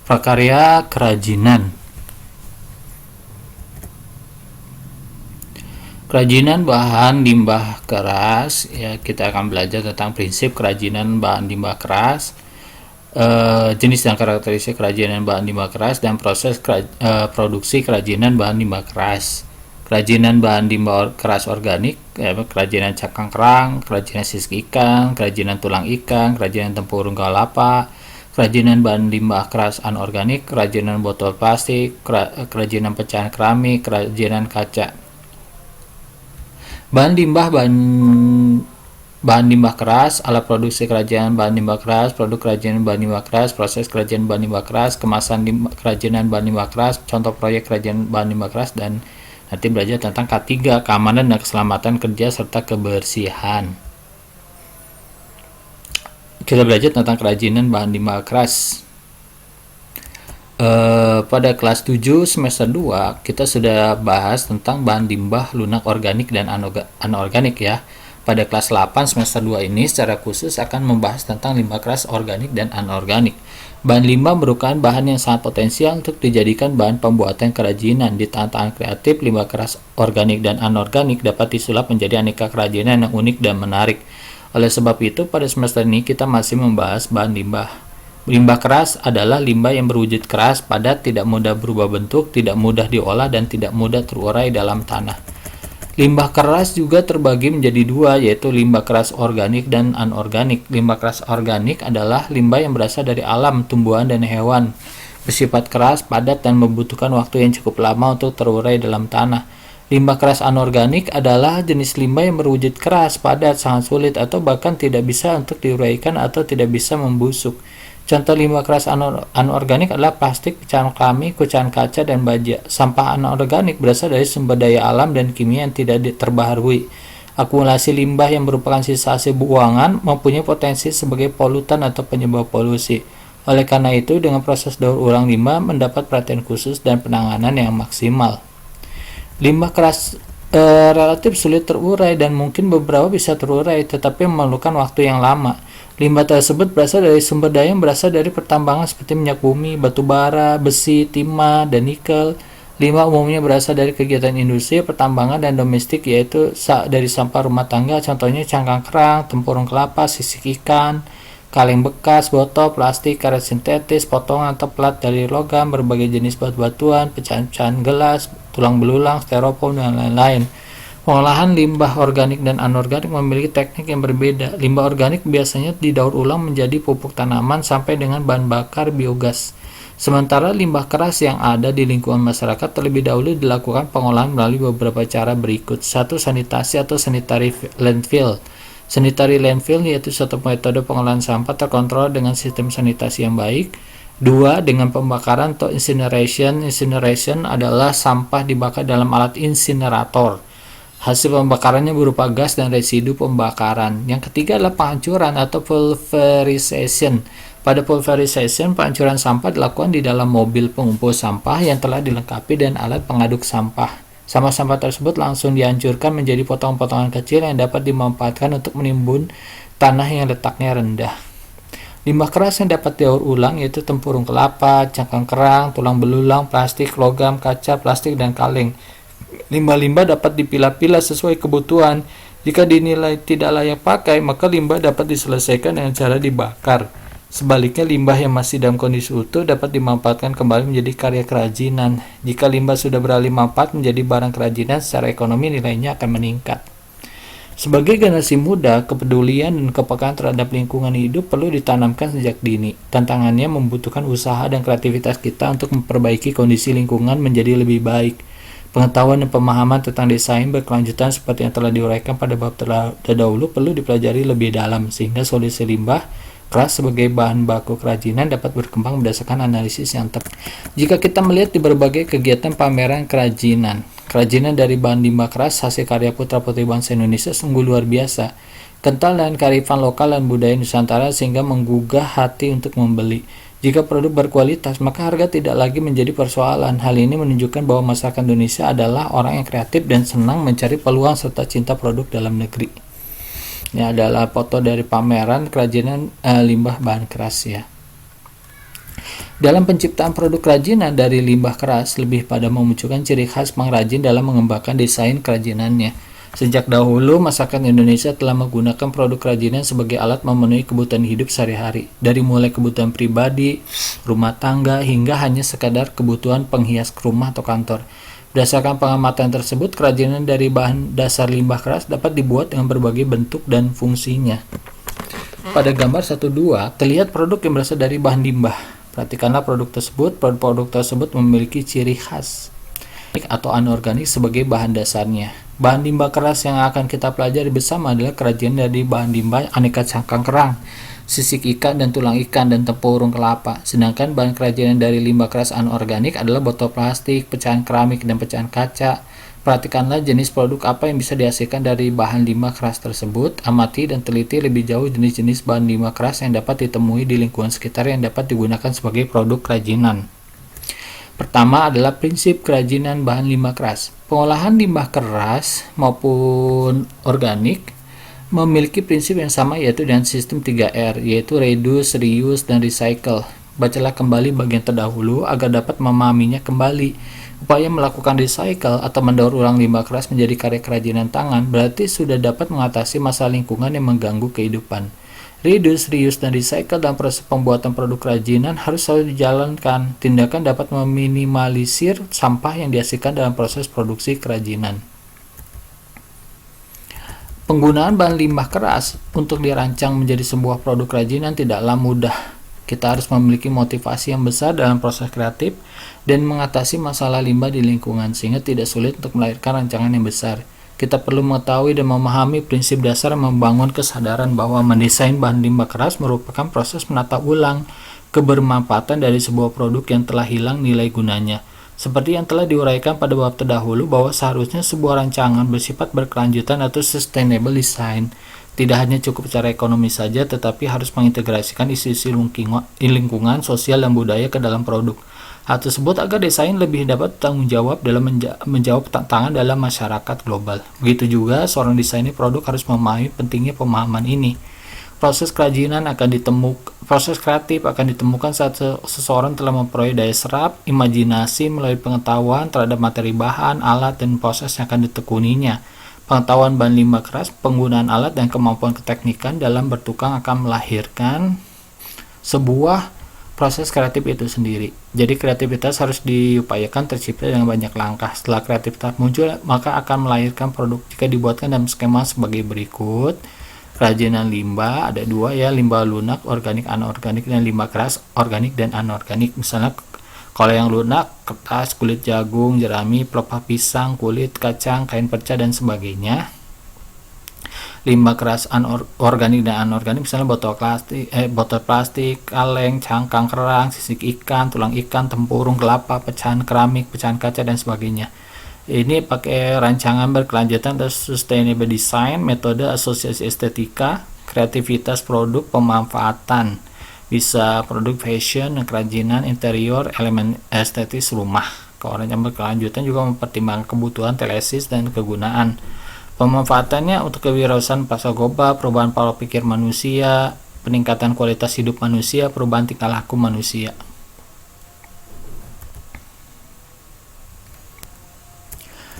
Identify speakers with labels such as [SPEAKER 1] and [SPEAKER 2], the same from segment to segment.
[SPEAKER 1] Prakarya kerajinan. Kerajinan bahan limbah keras, ya kita akan belajar tentang prinsip kerajinan bahan limbah keras, jenis dan karakteristik kerajinan bahan limbah keras, dan proses produksi kerajinan bahan limbah keras. Kerajinan bahan limbah keras organik, kerajinan cangkang kerang, kerajinan sisik ikan, kerajinan tulang ikan, kerajinan tempurung kelapa, kerajinan bahan limbah keras anorganik, kerajinan botol plastik, kerajinan pecahan keramik, kerajinan kaca. Bahan limbah keras, alat produksi kerajinan bahan limbah keras, produk kerajinan bahan limbah keras, proses kerajinan bahan limbah keras, kemasan kerajinan bahan limbah keras, contoh proyek kerajinan bahan limbah keras, dan nanti belajar tentang K3, keamanan dan keselamatan kerja serta kebersihan. Kita belajar tentang kerajinan bahan limbah keras. Pada kelas 7 semester 2 kita sudah bahas tentang bahan limbah lunak organik dan anorganik ya. Pada kelas 8 semester 2 ini secara khusus akan membahas tentang limbah keras organik dan anorganik. Bahan limbah merupakan bahan yang sangat potensial untuk dijadikan bahan pembuatan kerajinan. Di tantangan kreatif, limbah keras organik dan anorganik dapat disulap menjadi aneka kerajinan yang unik dan menarik. Oleh sebab itu, pada semester ini kita masih membahas bahan limbah. Limbah keras adalah limbah yang berwujud keras, padat, tidak mudah berubah bentuk, tidak mudah diolah, dan tidak mudah terurai dalam tanah. Limbah keras juga terbagi menjadi dua, yaitu limbah keras organik dan anorganik. Limbah keras organik adalah limbah yang berasal dari alam, tumbuhan, dan hewan. Bersifat keras, padat, dan membutuhkan waktu yang cukup lama untuk terurai dalam tanah. Limbah keras anorganik adalah jenis limbah yang berwujud keras, padat, sangat sulit, atau bahkan tidak bisa untuk diuraikan atau tidak bisa membusuk. Contoh limbah keras anorganik adalah plastik, pecahan keramik, pecahan kaca, dan baja. Sampah anorganik berasal dari sumber daya alam dan kimia yang tidak terbaharui. Akumulasi limbah yang merupakan sisa hasil buangan mempunyai potensi sebagai polutan atau penyebab polusi. Oleh karena itu, dengan proses daur ulang limbah mendapat perhatian khusus dan penanganan yang maksimal. Limbah keras relatif sulit terurai dan mungkin beberapa bisa terurai, tetapi memerlukan waktu yang lama. Limbah tersebut berasal dari sumber daya yang berasal dari pertambangan seperti minyak bumi, batu bara, besi, timah, dan nikel. Limbah umumnya berasal dari kegiatan industri, pertambangan, dan domestik, yaitu dari sampah rumah tangga, contohnya cangkang kerang, tempurung kelapa, sisik ikan, kaleng bekas, botol, plastik, karet sintetis, potongan atau plat dari logam, berbagai jenis batu-batuan, pecahan-pecahan gelas, tulang belulang, styrofoam, dan lain-lain. Pengolahan limbah organik dan anorganik memiliki teknik yang berbeda. Limbah organik biasanya didaur ulang menjadi pupuk tanaman sampai dengan bahan bakar biogas. Sementara limbah keras yang ada di lingkungan masyarakat terlebih dahulu dilakukan pengolahan melalui beberapa cara berikut. 1. Sanitasi atau sanitary landfill. Sanitary landfill yaitu suatu metode pengolahan sampah terkontrol dengan sistem sanitasi yang baik. 2. Dengan pembakaran atau incineration. Incineration adalah sampah dibakar dalam alat insinerator. Hasil pembakarannya berupa gas dan residu pembakaran. Yang ketiga adalah penghancuran atau pulverization. Pada pulverization, penghancuran sampah dilakukan di dalam mobil pengumpul sampah yang telah dilengkapi dengan alat pengaduk sampah. Sampah-sampah tersebut langsung dihancurkan menjadi potongan-potongan kecil yang dapat dimanfaatkan untuk menimbun tanah yang letaknya rendah. Limbah keras yang dapat didaur ulang yaitu tempurung kelapa, cangkang kerang, tulang belulang, plastik, logam, kaca, plastik, dan kaleng. Limbah-limbah dapat dipilah-pilah sesuai kebutuhan. Jika dinilai tidak layak pakai, maka limbah dapat diselesaikan dengan cara dibakar. Sebaliknya, limbah yang masih dalam kondisi utuh dapat dimanfaatkan kembali menjadi karya kerajinan. Jika limbah sudah beralih manfaat menjadi barang kerajinan, secara ekonomi nilainya akan meningkat. Sebagai generasi muda, kepedulian dan kepekaan terhadap lingkungan hidup perlu ditanamkan sejak dini. Tantangannya membutuhkan usaha dan kreativitas kita untuk memperbaiki kondisi lingkungan menjadi lebih baik. Pengetahuan dan pemahaman tentang desain berkelanjutan seperti yang telah diuraikan pada bab terdahulu perlu dipelajari lebih dalam, sehingga solusi limbah keras sebagai bahan baku kerajinan dapat berkembang berdasarkan analisis yang tepat. Jika kita melihat di berbagai kegiatan pameran kerajinan dari bahan limbah keras hasil karya putra-putri bangsa Indonesia sungguh luar biasa, kental dengan kearifan lokal dan budaya Nusantara sehingga menggugah hati untuk membeli. Jika produk berkualitas, maka harga tidak lagi menjadi persoalan. Hal ini menunjukkan bahwa masyarakat Indonesia adalah orang yang kreatif dan senang mencari peluang serta cinta produk dalam negeri. Ini adalah foto dari pameran kerajinan limbah bahan keras ya. Dalam penciptaan produk kerajinan dari limbah keras lebih pada memunculkan ciri khas pengrajin dalam mengembangkan desain kerajinannya. Sejak dahulu, masyarakat Indonesia telah menggunakan produk kerajinan sebagai alat memenuhi kebutuhan hidup sehari-hari, dari mulai kebutuhan pribadi, rumah tangga, hingga hanya sekadar kebutuhan penghias rumah atau kantor. Berdasarkan pengamatan tersebut, kerajinan dari bahan dasar limbah keras dapat dibuat dengan berbagai bentuk dan fungsinya. Pada gambar 1.2, terlihat produk yang berasal dari bahan limbah. Perhatikanlah produk tersebut. Produk tersebut memiliki ciri khas atau anorganik sebagai bahan dasarnya. Bahan limbah keras yang akan kita pelajari bersama adalah kerajinan dari bahan limbah aneka cangkang kerang, sisik ikan dan tulang ikan, dan tempurung kelapa. Sedangkan bahan kerajinan dari limbah keras anorganik adalah botol plastik, pecahan keramik, dan pecahan kaca. Perhatikanlah jenis produk apa yang bisa dihasilkan dari bahan limbah keras tersebut. Amati dan teliti lebih jauh jenis-jenis bahan limbah keras yang dapat ditemui di lingkungan sekitar yang dapat digunakan sebagai produk kerajinan. Pertama adalah prinsip kerajinan bahan limbah keras. Pengolahan limbah keras maupun organik memiliki prinsip yang sama, yaitu dengan sistem 3R, yaitu reduce, reuse, dan recycle. Bacalah kembali bagian terdahulu agar dapat memahaminya kembali. Upaya melakukan recycle atau mendaur ulang limbah keras menjadi karya kerajinan tangan berarti sudah dapat mengatasi masalah lingkungan yang mengganggu kehidupan. Reduce, reuse, dan recycle dalam proses pembuatan produk kerajinan harus selalu dijalankan. Tindakan dapat meminimalisir sampah yang dihasilkan dalam proses produksi kerajinan. Penggunaan bahan limbah keras untuk dirancang menjadi sebuah produk kerajinan tidaklah mudah. Kita harus memiliki motivasi yang besar dalam proses kreatif dan mengatasi masalah limbah di lingkungan, sehingga tidak sulit untuk melahirkan rancangan yang besar. Kita perlu mengetahui dan memahami prinsip dasar yang membangun kesadaran bahwa mendesain bahan limbah keras merupakan proses menata ulang kebermanfaatan dari sebuah produk yang telah hilang nilai gunanya. Seperti yang telah diuraikan pada bab terdahulu, bahwa seharusnya sebuah rancangan bersifat berkelanjutan atau sustainable design tidak hanya cukup secara ekonomi saja, tetapi harus mengintegrasikan isu-isu lingkungan, sosial, dan budaya ke dalam produk. Hal tersebut agar desain lebih dapat bertanggung jawab dalam menjawab tantangan dalam masyarakat global. Begitu juga seorang desainer produk harus memahami pentingnya pemahaman ini. Proses kreatif akan ditemukan saat seseorang telah memperoleh daya serap, imajinasi melalui pengetahuan terhadap materi bahan, alat, dan proses yang akan ditekuninya. Pengetahuan bahan limbah keras, penggunaan alat, dan kemampuan keteknikan dalam bertukang akan melahirkan sebuah proses kreatif itu sendiri. Jadi kreativitas harus diupayakan tercipta dengan banyak langkah. Setelah kreativitas muncul, maka akan melahirkan produk jika dibuatkan dalam skema sebagai berikut. Kerajinan limbah ada dua ya, limbah lunak, organik, anorganik, dan limbah keras, organik dan anorganik. Misalnya kalau yang lunak, kertas, kulit jagung, jerami, pelepah pisang, kulit kacang, kain perca, dan sebagainya. Limbah keras organik dan anorganik misalnya botol plastik, kaleng, cangkang kerang, sisik ikan, tulang ikan, tempurung kelapa, pecahan keramik, pecahan kaca, dan sebagainya. Ini pakai rancangan berkelanjutan atau sustainable design, metode asosiasi estetika, kreativitas produk, pemanfaatan. Bisa produk fashion, kerajinan, interior, elemen estetis rumah. Rancangan berkelanjutan juga mempertimbangkan kebutuhan telesis dan kegunaan. Pemanfaatannya untuk kewirausahaan pasar global, perubahan pola pikir manusia, peningkatan kualitas hidup manusia, perubahan tingkah laku manusia.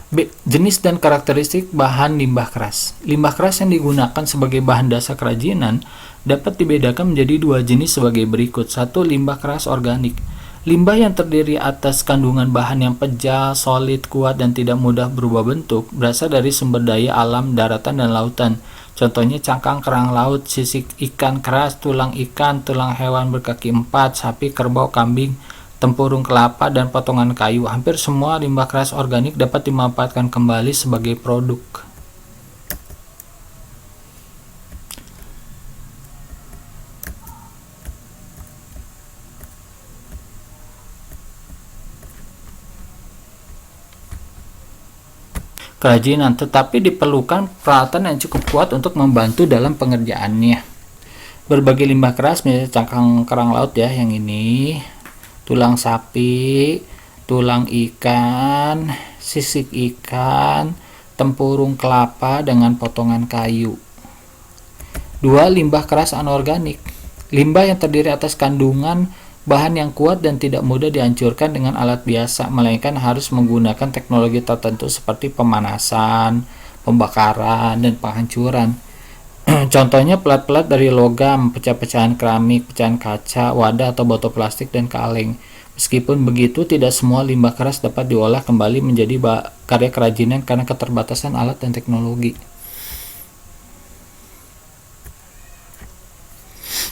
[SPEAKER 1] B. Jenis dan karakteristik bahan limbah keras. Limbah keras yang digunakan sebagai bahan dasar kerajinan dapat dibedakan menjadi dua jenis sebagai berikut. 1. Limbah keras organik. Limbah yang terdiri atas kandungan bahan yang pejal, solid, kuat, dan tidak mudah berubah bentuk berasal dari sumber daya alam daratan dan lautan. Contohnya cangkang kerang laut, sisik ikan keras, tulang ikan, tulang hewan berkaki 4, sapi, kerbau, kambing, tempurung kelapa, dan potongan kayu. Hampir semua limbah keras organik dapat dimanfaatkan kembali sebagai produk. Kerajinan, tetapi diperlukan peralatan yang cukup kuat untuk membantu dalam pengerjaannya. Berbagai limbah keras, misalnya cangkang kerang laut ya, yang ini, tulang sapi, tulang ikan, sisik ikan, tempurung kelapa dengan potongan kayu. 2. Limbah keras anorganik. Limbah yang terdiri atas kandungan Bahan yang kuat dan tidak mudah dihancurkan dengan alat biasa, melainkan harus menggunakan teknologi tertentu seperti pemanasan, pembakaran, dan penghancuran. Contohnya pelat-pelat dari logam, pecah-pecahan keramik, pecahan kaca, wadah atau botol plastik, dan kaleng. Meskipun begitu, tidak semua limbah keras dapat diolah kembali menjadi karya kerajinan karena keterbatasan alat dan teknologi.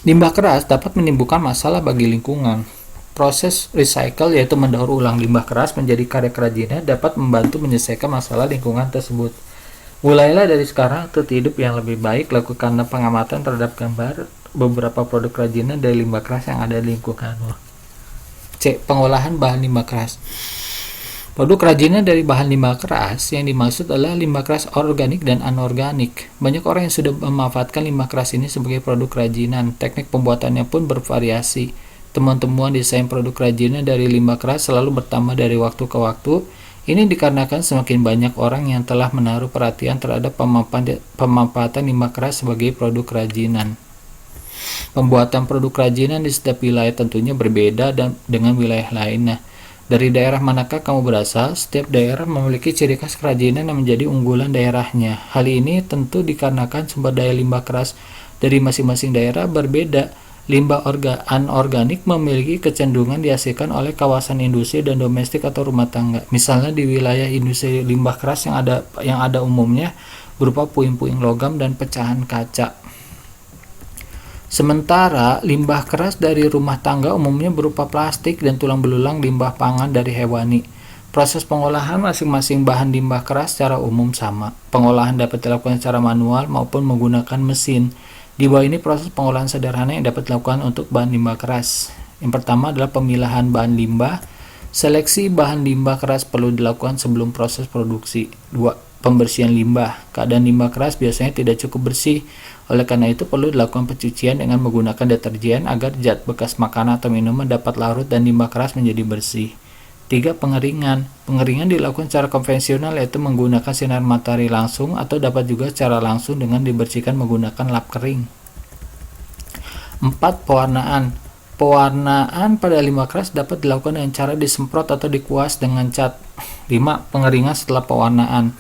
[SPEAKER 1] Limbah keras dapat menimbulkan masalah bagi lingkungan. Proses recycle, yaitu mendaur ulang limbah keras menjadi karya kerajinan, dapat membantu menyelesaikan masalah lingkungan tersebut. Mulailah dari sekarang untuk hidup yang lebih baik, lakukan pengamatan terhadap gambar beberapa produk kerajinan dari limbah keras yang ada di lingkunganmu. C. Pengolahan bahan limbah keras. Produk kerajinan dari bahan limbah keras yang dimaksud adalah limbah keras organik dan anorganik. Banyak orang yang sudah memanfaatkan limbah keras ini sebagai produk kerajinan. Teknik pembuatannya pun bervariasi. Temuan-temuan desain produk kerajinan dari limbah keras selalu bertambah dari waktu ke waktu. Ini dikarenakan semakin banyak orang yang telah menaruh perhatian terhadap pemanfaatan limbah keras sebagai produk kerajinan. Pembuatan produk kerajinan di setiap wilayah tentunya berbeda dengan wilayah lainnya. Dari daerah manakah kamu berasal? Setiap daerah memiliki ciri khas kerajinan yang menjadi unggulan daerahnya. Hal ini tentu dikarenakan sumber daya limbah keras dari masing-masing daerah berbeda. Limbah anorganik memiliki kecenderungan dihasilkan oleh kawasan industri dan domestik atau rumah tangga. Misalnya di wilayah industri, limbah keras yang ada umumnya berupa puing-puing logam dan pecahan kaca. Sementara limbah keras dari rumah tangga umumnya berupa plastik dan tulang belulang limbah pangan dari hewani. Proses pengolahan masing-masing bahan limbah keras secara umum sama. Pengolahan dapat dilakukan secara manual maupun menggunakan mesin. Di bawah ini proses pengolahan sederhana yang dapat dilakukan untuk bahan limbah keras. Yang pertama adalah pemilahan bahan limbah. Seleksi bahan limbah keras perlu dilakukan sebelum proses produksi. 2. Pembersihan limbah. Keadaan limbah keras biasanya tidak cukup bersih. Oleh karena itu perlu dilakukan pencucian dengan menggunakan deterjen agar zat bekas makanan atau minuman dapat larut dan limbah keras menjadi bersih. 3. Pengeringan. Pengeringan dilakukan secara konvensional, yaitu menggunakan sinar matahari langsung atau dapat juga secara langsung dengan dibersihkan menggunakan lap kering. 4. Pewarnaan. Pewarnaan pada limbah keras dapat dilakukan dengan cara disemprot atau dikuas dengan cat. 5. Pengeringan setelah pewarnaan.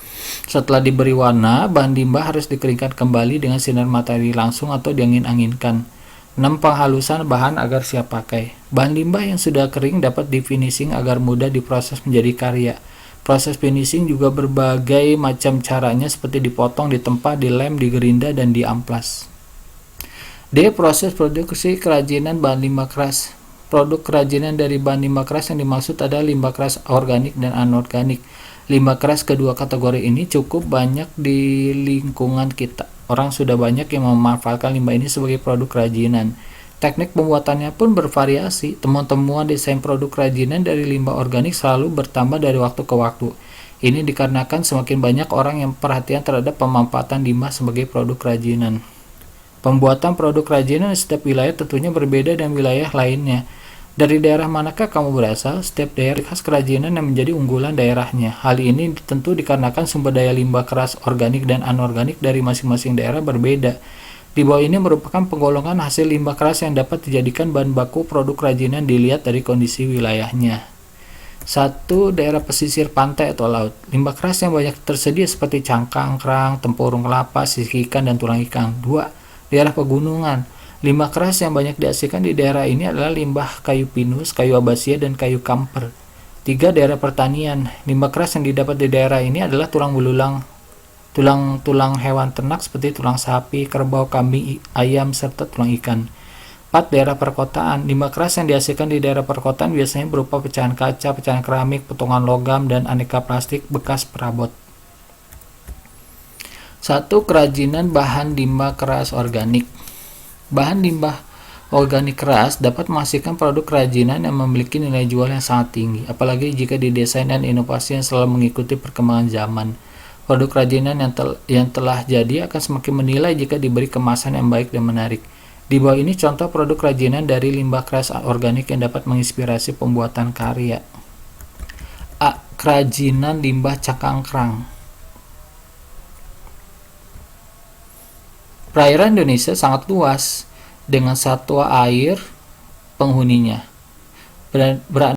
[SPEAKER 1] Setelah diberi warna, bahan limbah harus dikeringkan kembali dengan sinar matahari langsung atau diangin-anginkan. 6. Penghalusan bahan agar siap pakai. Bahan limbah yang sudah kering dapat di-finishing agar mudah diproses menjadi karya. Proses finishing juga berbagai macam caranya, seperti dipotong, ditempa, dilem, digerinda, dan diamplas. D. Proses produksi kerajinan bahan limbah keras. Produk kerajinan dari bahan limbah keras yang dimaksud adalah limbah keras organik dan anorganik. Limbah keras kedua kategori ini cukup banyak di lingkungan kita. Orang sudah banyak yang memanfaatkan limbah ini sebagai produk kerajinan. Teknik pembuatannya pun bervariasi. Temuan-temuan desain produk kerajinan dari limbah organik selalu bertambah dari waktu ke waktu. Ini dikarenakan semakin banyak orang yang perhatian terhadap pemanfaatan limbah sebagai produk kerajinan. Pembuatan produk kerajinan di setiap wilayah tentunya berbeda dengan wilayah lainnya. Dari daerah manakah kamu berasal? Setiap daerah khas kerajinan yang menjadi unggulan daerahnya. Hal ini tentu dikarenakan sumber daya limbah keras organik dan anorganik dari masing-masing daerah berbeda. Di bawah ini merupakan penggolongan hasil limbah keras yang dapat dijadikan bahan baku produk kerajinan dilihat dari kondisi wilayahnya. 1. Daerah pesisir pantai atau laut. Limbah keras yang banyak tersedia seperti cangkang, kerang, tempurung kelapa, sisik ikan, dan tulang ikan. 2. Daerah pegunungan. Limbah keras yang banyak dihasilkan di daerah ini adalah limbah kayu pinus, kayu abasia, dan kayu kamper. 3. Daerah pertanian. Limbah keras yang didapat di daerah ini adalah tulang belulang, tulang hewan ternak seperti tulang sapi, kerbau, kambing, ayam, serta tulang ikan. 4. Daerah perkotaan. Limbah keras yang dihasilkan di daerah perkotaan biasanya berupa pecahan kaca, pecahan keramik, potongan logam, dan aneka plastik bekas perabot. 1. Kerajinan bahan limbah keras organik. Bahan limbah organik keras dapat menghasilkan produk kerajinan yang memiliki nilai jual yang sangat tinggi, apalagi jika didesain dan inovasi yang selalu mengikuti perkembangan zaman. Produk kerajinan yang telah jadi akan semakin menilai jika diberi kemasan yang baik dan menarik. Di bawah ini contoh produk kerajinan dari limbah keras organik yang dapat menginspirasi pembuatan karya. A. Kerajinan limbah cangkang kerang. Perairan Indonesia sangat luas dengan satwa air penghuninya. berani